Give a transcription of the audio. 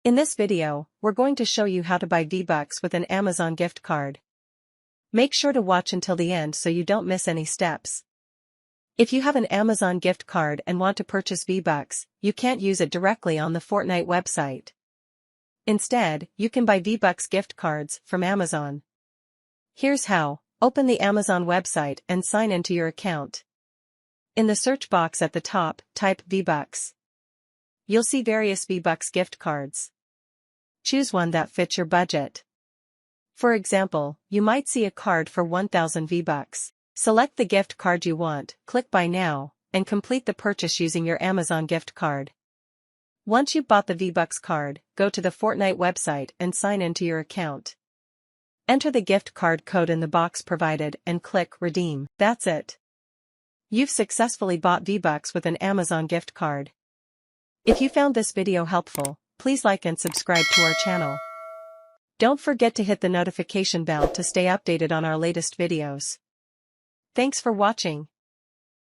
In this video, we're going to show you how to buy Vbucks with an Amazon gift card. Make sure to watch until the end so you don't miss any steps. If you have an Amazon gift card and want to purchase Vbucks, you can't use it directly on the Fortnite website. Instead, you can buy Vbucks gift cards from Amazon. Here's how. Open the Amazon website and sign into your account. In the search box at the top, type Vbucks. You'll see various Vbucks gift cards. Choose one that fits your budget. For example, you might see a card for 1,000 Vbucks. Select the gift card you want, click Buy Now, and complete the purchase using your Amazon gift card. Once you've bought the Vbucks card, go to the Fortnite website and sign into your account. Enter the gift card code in the box provided and click Redeem. That's it. You've successfully bought Vbucks with an Amazon gift card. If you found this video helpful, please like and subscribe to our channel. Don't forget to hit the notification bell to stay updated on our latest videos. Thanks for watching.